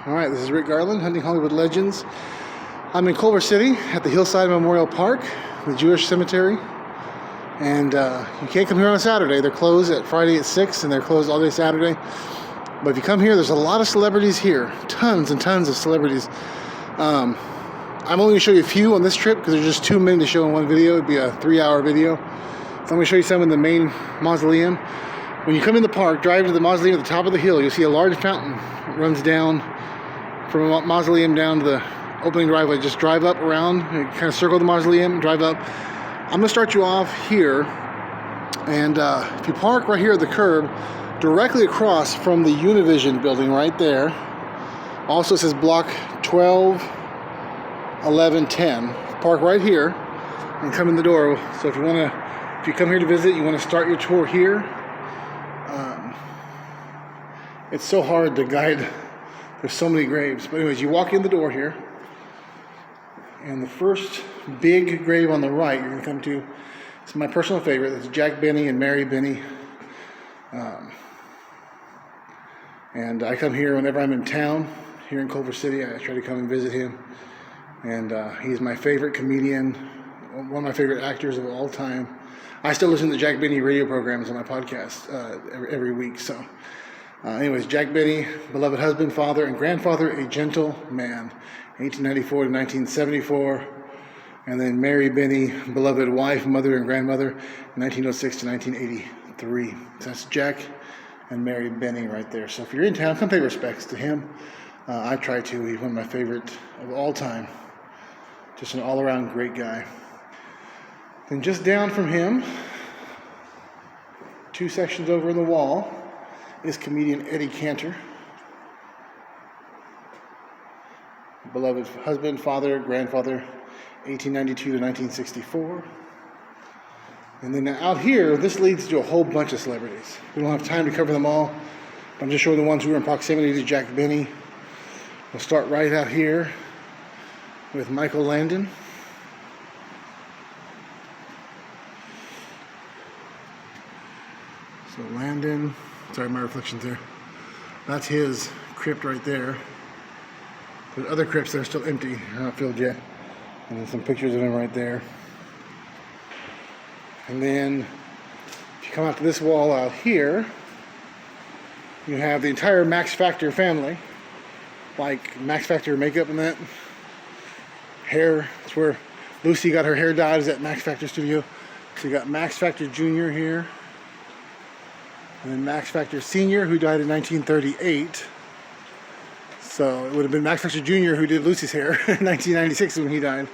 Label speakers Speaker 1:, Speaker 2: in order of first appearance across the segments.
Speaker 1: All right, this is Rick Garland, Hunting Hollywood Legends. I'm in Culver City at the Hillside Memorial Park, the Jewish cemetery. And you can't come here on a Saturday. They're closed at Friday at 6, and they're closed all day Saturday. But if you come here, there's a lot of celebrities here. Tons and tons of celebrities. I'm only going to show you a few on this trip because there's just too many to show in one video. It'd be a 3-hour video. So I'm going to show you some in the main mausoleum. When you come in the park, drive to the mausoleum at the top of the hill, you'll see a large fountain that runs down from a mausoleum down to the opening driveway. Just drive up around, and kind of circle the mausoleum, drive up. I'm going to start you off here, and if you park right here at the curb, directly across from the Univision building right there, also says block 12, 11, 10. Park right here and come in the door. So if you come here to visit, you want to start your tour here. It's so hard to guide. There's so many graves. But anyways, you walk in the door here, and the first big grave on the right you're going to come to, it's my personal favorite. It's Jack Benny and Mary Benny. And I come here whenever I'm in town, here in Culver City. I try to come and visit him. And he's my favorite comedian, one of my favorite actors of all time. I still listen to Jack Benny radio programs on my podcast every week. So anyways, Jack Benny, beloved husband, father, and grandfather, a gentle man, 1894 to 1974. And then Mary Benny, beloved wife, mother, and grandmother, 1906 to 1983. So that's Jack and Mary Benny right there. So if you're in town, come pay respects to him. I try to. He's one of my favorite of all time. Just an all-around great guy. Then just down from him, 2 sections over in the wall, is comedian Eddie Cantor. Beloved husband, father, grandfather, 1892 to 1964. And then out here, this leads to a whole bunch of celebrities. We don't have time to cover them all. I'm just showing the ones who are in proximity to Jack Benny. We'll start right out here with Michael Landon. So Landon, sorry, my reflection's there. That's his crypt right there. There's other crypts that are still empty, they're not filled yet. And then some pictures of him right there. And then if you come out to this wall out here, you have the entire Max Factor family. Like Max Factor makeup and that. Hair, it's where Lucy got her hair dyed, is at Max Factor Studio. So you got Max Factor Jr. here. And then Max Factor Sr., who died in 1938. So it would have been Max Factor Jr. who did Lucy's hair in 1996 when he died.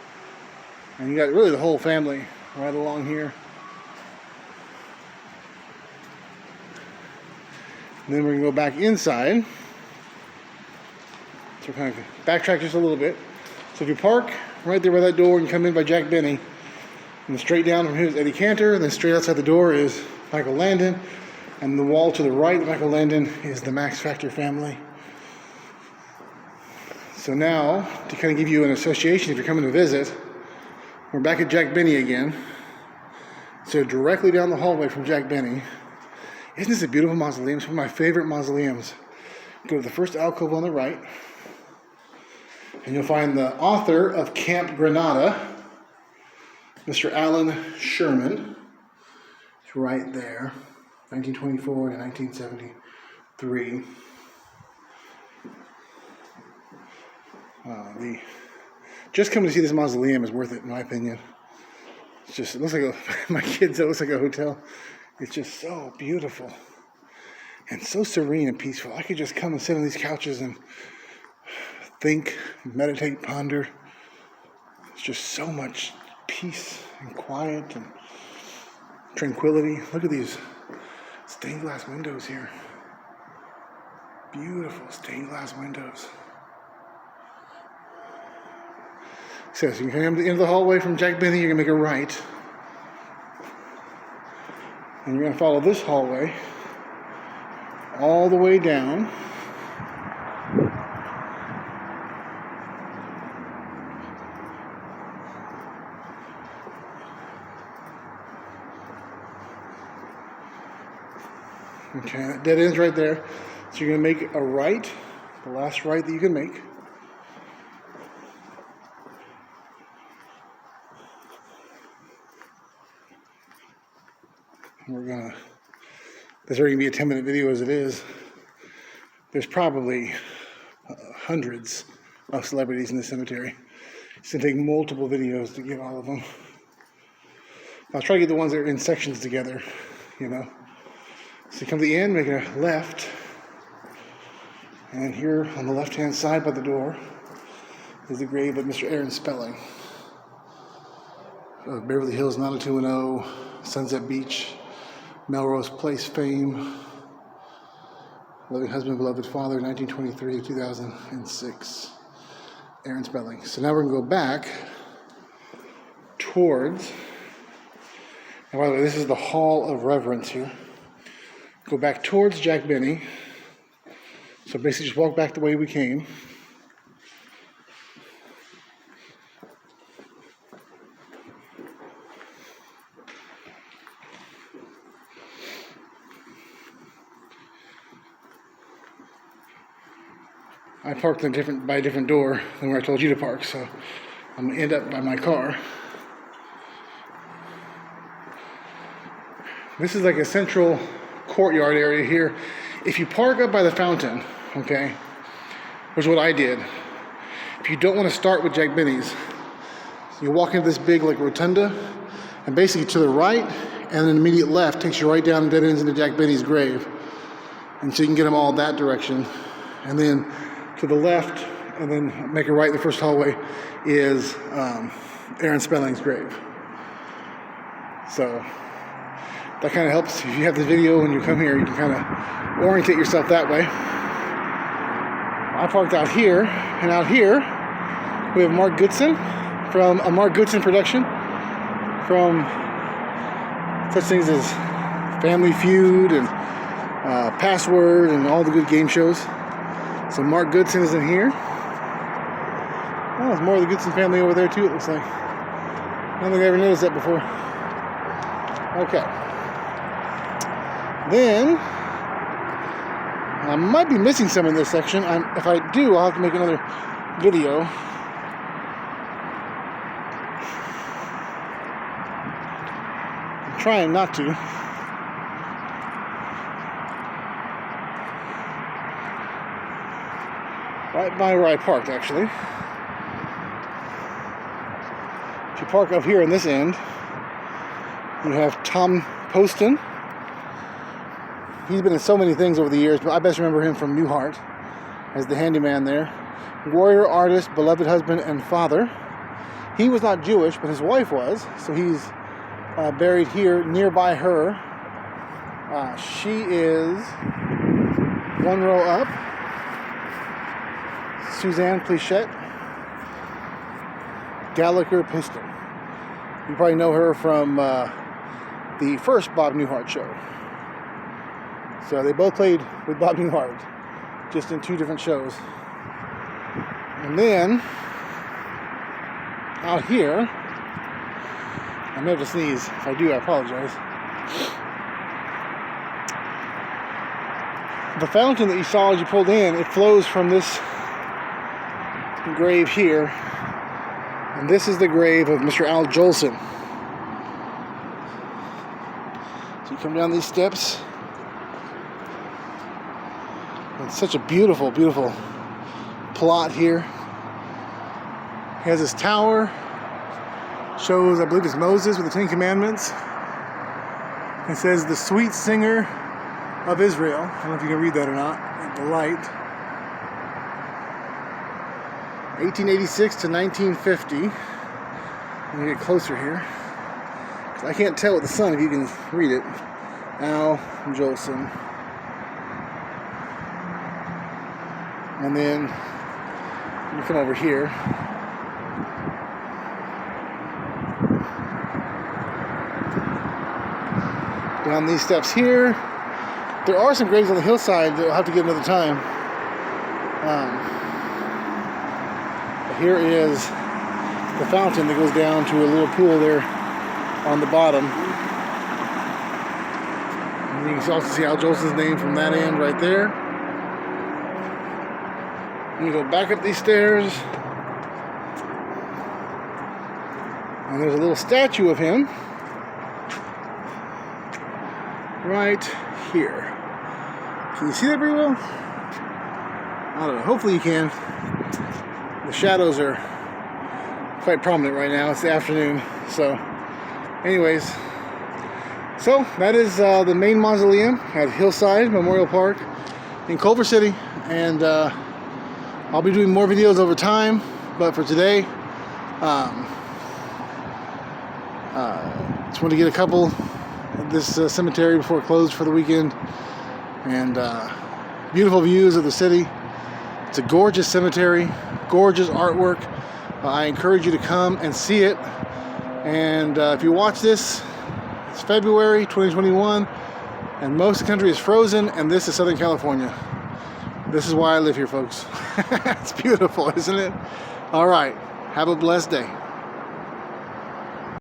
Speaker 1: And you got really the whole family right along here. And then we're going to go back inside. So we're kind of backtrack just a little bit. So if you park right there by that door and come in by Jack Benny, and straight down from here is Eddie Cantor, and then straight outside the door is Michael Landon, and the wall to the right of Michael Landon is the Max Factor family. So now, to kind of give you an association if you're coming to visit, we're back at Jack Benny again. So directly down the hallway from Jack Benny, isn't this a beautiful mausoleum? It's one of my favorite mausoleums. Go to the first alcove on the right, and you'll find the author of Camp Granada, Mr. Alan Sherman. It's right there, 1924 to 1973. Just coming to see this mausoleum is worth it, in my opinion. It looks like my kids, it looks like a hotel. It's just so beautiful and so serene and peaceful. I could just come and sit on these couches and think, meditate, ponder. It's just so much peace and quiet and tranquility. Look at these stained glass windows here. Beautiful stained glass windows. So you can come to the end of the hallway from Jack Benny, you're going to make a right. And you're going to follow this hallway all the way down. Okay, that dead ends right there. So you're going to make a right The last right that you can make. This is going to be a 10-minute video as it is. There's probably hundreds of celebrities in the cemetery. It's going to take multiple videos to get all of them. I'll try to get the ones that are in sections together, you know. So you come to the end, make a left. And here on the left-hand side by the door is the grave of Mr. Aaron Spelling. Beverly Hills 90210, Sunset Beach, Melrose Place fame, loving husband, beloved father, 1923 to 2006. Aaron Spelling. So now we're going to go back towards, and by the way, this is the Hall of Reverence here. Go back towards Jack Benny. So basically just walk back the way we came. I parked by a different door than where I told you to park, so I'm going to end up by my car. This is like a central courtyard area here. If you park up by the fountain, okay, which is what I did. If you don't want to start with Jack Benny's, you walk into this big like rotunda, and basically to the right and then immediate left takes you right down and dead ends into Jack Benny's grave. And so you can get them all that direction. And then to the left, and then make a right in the first hallway, is Aaron Spelling's grave. So that kind of helps. If you have the video when you come here, you can kind of orientate yourself that way. I parked out here, and out here we have Mark Goodson from a Mark Goodson production from such things as Family Feud and Password and all the good game shows. So Mark Goodson is in here. Oh, there's more of the Goodson family over there too, it looks like. I don't think I ever noticed that before. Okay. Then, I might be missing some in this section. If I do, I'll have to make another video. I'm trying not to. Right by where I parked, actually. If you park up here in this end, you have Tom Poston. He's been in so many things over the years, but I best remember him from Newhart as the handyman there. Warrior, artist, beloved husband, and father. He was not Jewish, but his wife was, so he's buried here nearby her. She is one row up. Suzanne Plechette, Gallagher Poston. You probably know her from the first Bob Newhart show. So they both played with Bob Newhart, just in two different shows. And then, out here, I may have to sneeze. If I do, I apologize. The fountain that you saw as you pulled in, it flows from this grave here, and this is the grave of Mr. Al Jolson. So you come down these steps. It's such a beautiful, beautiful plot here. He has this tower. Shows, I believe it's Moses with the Ten Commandments. It says, the sweet singer of Israel. I don't know if you can read that or not. The light. 1886 to 1950. Let me get closer here. I can't tell with the sun if you can read it. Al Jolson. And then you come over here. Down these steps here. There are some graves on the hillside that I'll have to get another time. But here is the fountain that goes down to a little pool there on the bottom. And you can also see Al Jolson's name from that end right there. I'm gonna go back up these stairs, and there's a little statue of him right here. Can you see that very well? I don't know. Hopefully you can. The shadows are quite prominent right now. It's the afternoon. So, anyways, so that is the main mausoleum at Hillside Memorial Park in Culver City, and I'll be doing more videos over time. But for today, just want to get a couple of this cemetery before it closed for the weekend, and beautiful views of the city. It's a gorgeous cemetery, gorgeous artwork. I encourage you to come and see it. And if you watch this, it's February 2021, and most of the country is frozen, and this is Southern California. This is why I live here, folks. It's beautiful, isn't it? All right, have a blessed day.